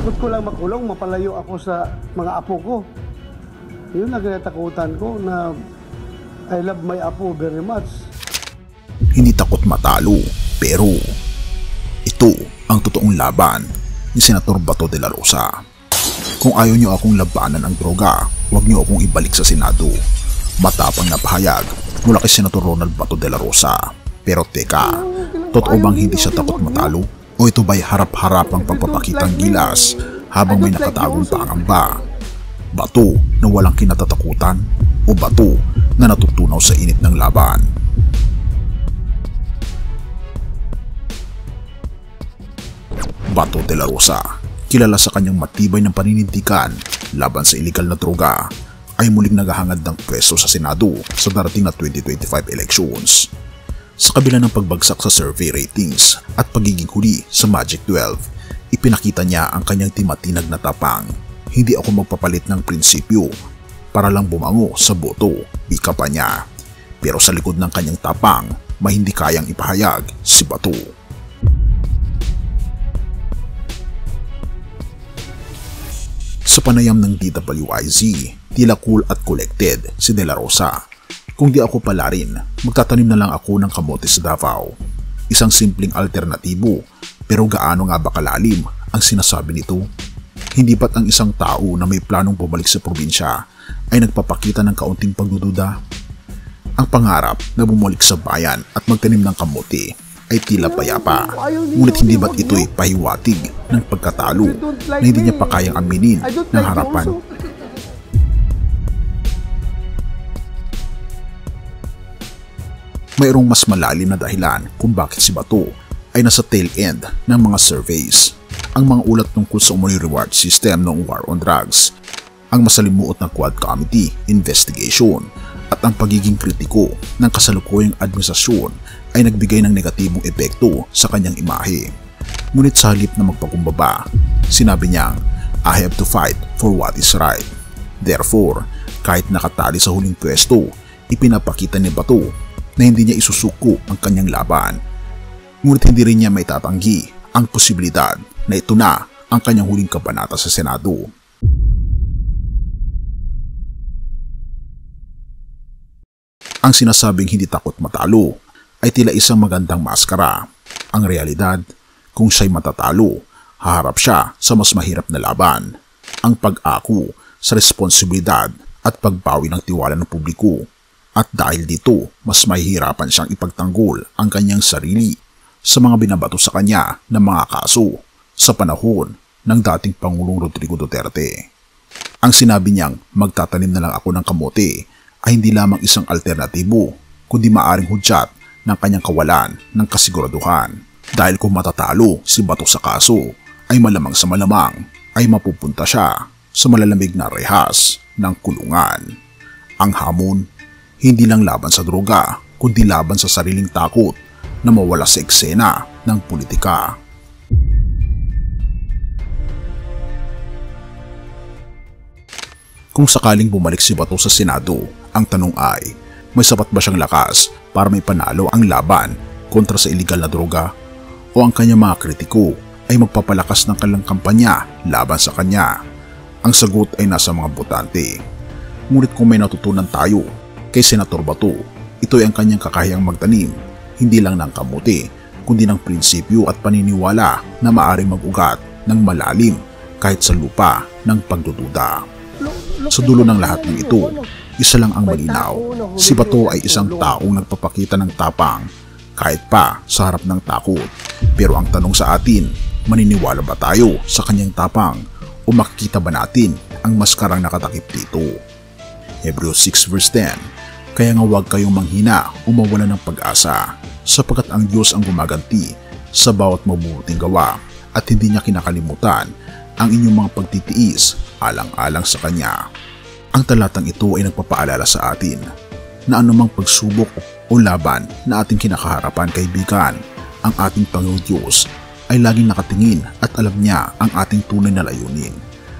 Takot ko lang makulong, mapalayo ako sa mga apo ko. Yun ang kinatakutan ko na I love my apo very much. Hindi takot matalo, pero ito ang totoong laban ni Senator Bato de la Rosa. Kung ayaw niyo akong labanan ng droga, huwag niyo akong ibalik sa Senado. Matapang na pahayag mula kay Senator Ronald Bato de la Rosa. Pero teka, totoo bang hindi siya takot matalo? O ito ba'y harap-harapang pagpapakitang gilas habang may nakatagong pangamba? Bato na walang kinatatakutan o bato na natutunaw sa init ng laban? Bato de la Rosa, kilala sa kanyang matibay ng paninindigan laban sa iligal na droga, ay muling naghahangad ng pwesto sa Senado sa darating na 2025 elections. Sa kabila ng pagbagsak sa survey ratings at pagiging huli sa Magic 12, ipinakita niya ang kanyang timatinag na tapang. Hindi ako magpapalit ng prinsipyo para lang bumango sa boto, bika pa niya. Pero sa likod ng kanyang tapang, may hindi kayang ipahayag si Bato. Sa panayam ng DWIZ, tila cool at collected si De La Rosa. Kung di ako pala rin, magtatanim na lang ako ng kamote sa Davao. Isang simpleng alternatibo, pero gaano nga ba kalalim ang sinasabi nito? Hindi ba't ang isang tao na may planong bumalik sa probinsya ay nagpapakita ng kaunting pagdududa? Ang pangarap na bumalik sa bayan at magtanim ng kamote ay tila payapa, ngunit hindi ba't ito'y pahiwatig ng pagkatalo na hindi niya pa kayang aminin ng harapan? Mayroong mas malalim na dahilan kung bakit si Bato ay nasa tail end ng mga surveys. Ang mga ulat tungkol sa umano'y reward system ng war on drugs, ang masalimuot na Quad Committee investigation, at ang pagiging kritiko ng kasalukuyang administrasyon ay nagbigay ng negatibong epekto sa kanyang imahe. Ngunit sa halip na magpakumbaba, sinabi niyang, "I have to fight for what is right." Therefore, kahit nakatali sa huling pwesto, ipinapakita ni Bato na hindi niya isusuko ang kanyang laban. Ngunit hindi rin niya may tatanggi ang posibilidad na ito na ang kanyang huling kabanata sa Senado. Ang sinasabing hindi takot matalo ay tila isang magandang maskara. Ang realidad, kung siya'y matatalo, haharap siya sa mas mahirap na laban. Ang pag-ako sa responsibilidad at pagbawi ng tiwala ng publiko. At dahil dito, mas mahihirapan siyang ipagtanggol ang kanyang sarili sa mga binabato sa kanya ng mga kaso sa panahon ng dating Pangulong Rodrigo Duterte. Ang sinabi niyang magtatanim na lang ako ng kamote ay hindi lamang isang alternatibo, kundi maaring hudyat ng kanyang kawalan ng kasiguraduhan. Dahil kung matatalo si Bato sa kaso, ay malamang sa malamang ay mapupunta siya sa malalamig na rehas ng kulungan. Ang hamon, hindi lang laban sa droga, kundi laban sa sariling takot na mawala sa eksena ng politika. Kung sakaling bumalik si Bato sa Senado, ang tanong ay, may sapat ba siyang lakas para may panalo ang laban kontra sa iligal na droga? O ang kanyang mga kritiko ay magpapalakas ng kanilang kampanya laban sa kanya? Ang sagot ay nasa mga botante. Ngunit kung may natutunan tayo kay Senator Bato, ito ay ang kanyang kakayahang magtanim, hindi lang ng kamote, kundi ng prinsipyo at paniniwala na maaaring mag-ugat ng malalim kahit sa lupa ng pagdududa. Sa dulo ng lahat ng ito, isa lang ang malinaw. Si Bato ay isang taong nagpapakita ng tapang kahit pa sa harap ng takot. Pero ang tanong sa atin, maniniwala ba tayo sa kanyang tapang o makikita ba natin ang maskarang nakatakip dito? Hebrews 6 verse 10. Kaya nga huwag kayong manghina o mawala ng pag-asa, sapagkat ang Diyos ang gumaganti sa bawat mabubuting gawa at hindi niya kinakalimutan ang inyong mga pagtitiis alang-alang sa Kanya. Ang talatang ito ay nagpapaalala sa atin na anumang pagsubok o laban na ating kinakaharapan, kaibigan, ang ating Panginoong Diyos ay laging nakatingin at alam niya ang ating tunay na layunin.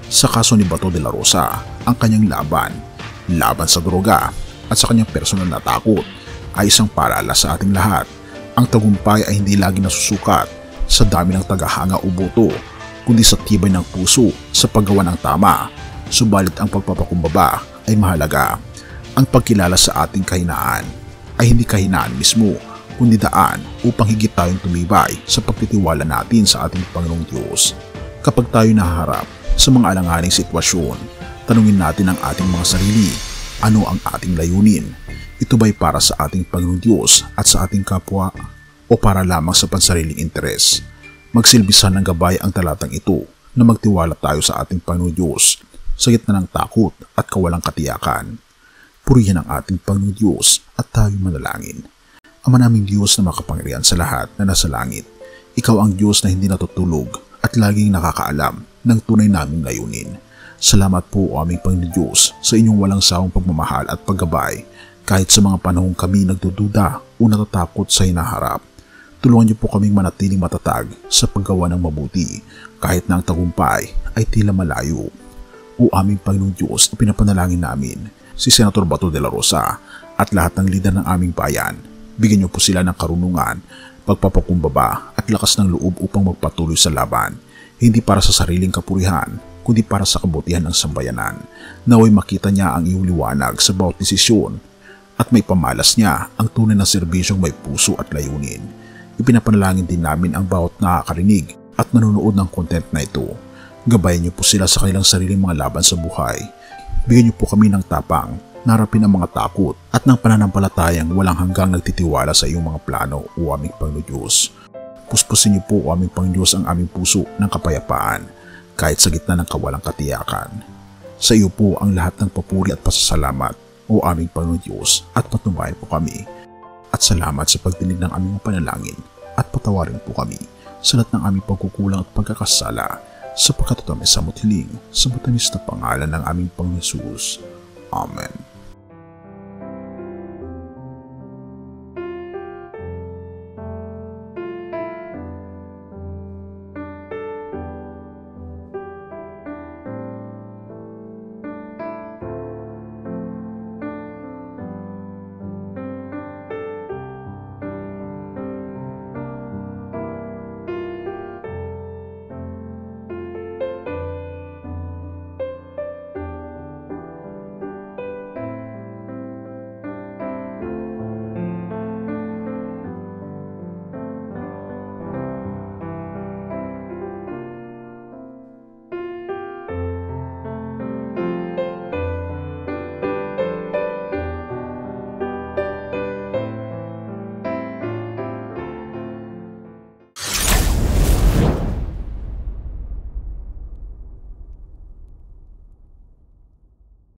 Sa kaso ni Bato de la Rosa, ang kanyang laban sa droga at sa kanyang personal na takot ay isang paalala sa ating lahat. Ang tagumpay ay hindi lagi nasusukat sa dami ng tagahanga o boto, kundi sa tibay ng puso sa paggawa ng tama. Subalit ang pagpapakumbaba ay mahalaga. Ang pagkilala sa ating kahinaan ay hindi kahinaan mismo, kundi daan upang higit tayong tumibay sa pagtitiwala natin sa ating Panginoong Diyos. Kapag tayo nahaharap sa mga alanganing sitwasyon, tanungin natin ang ating mga sarili, ano ang ating layunin? Ito ba'y para sa ating Panginoong Diyos at sa ating kapwa o para lamang sa pansariling interes? Magsilbisan ng gabay ang talatang ito na magtiwala tayo sa ating Panginoong Diyos sa gitna ng takot at kawalang katiyakan. Purihin ang ating Panginoong Diyos at tayo manalangin. Ama naming Diyos na makapangyarihan sa lahat na nasa langit, Ikaw ang Diyos na hindi natutulog at laging nakakaalam ng tunay naming layunin. Salamat po o aming Panginoon Diyos sa inyong walang sawang pagmamahal at paggabay kahit sa mga panahong kami nagdududa o natatakot sa hinaharap. Tulungan niyo po kaming manatiling matatag sa paggawa ng mabuti kahit na ang tagumpay ay tila malayo. O aming Panginoon Diyos, ipinapanalangin namin si Senator Bato de la Rosa at lahat ng lider ng aming bayan. Bigyan niyo po sila ng karunungan, pagpapakumbaba at lakas ng loob upang magpatuloy sa laban, hindi para sa sariling kapurihan, kundi para sa kabutihan ng sambayanan. Naway makita niya ang iyong liwanag sa bawat desisyon at may pamalas niya ang tunay na serbisyong may puso at layunin. Ipinapanalangin din namin ang bawat nakakarinig at nanonood ng content na ito. Gabayan niyo po sila sa kanilang sariling mga laban sa buhay. Bigyan niyo po kami ng tapang, narapin ang mga takot at ng pananampalatayang walang hanggang nagtitiwala sa iyong mga plano o aming Panginoon Diyos. Puspusin niyo po o aming Panginoon Diyos ang aming puso ng kapayapaan kahit sa gitna ng kawalang katiyakan. Sa iyo po ang lahat ng papuri at pasasalamat o aming Panginoon Diyos at patunayan po kami. At salamat sa pagdinig ng aming panalangin at patawarin po kami sa lahat ng aming pagkukulang at pagkakasala sapagkat ito may samot hiling sa matamis na pangalan ng aming Panginoon Jesus. Amen.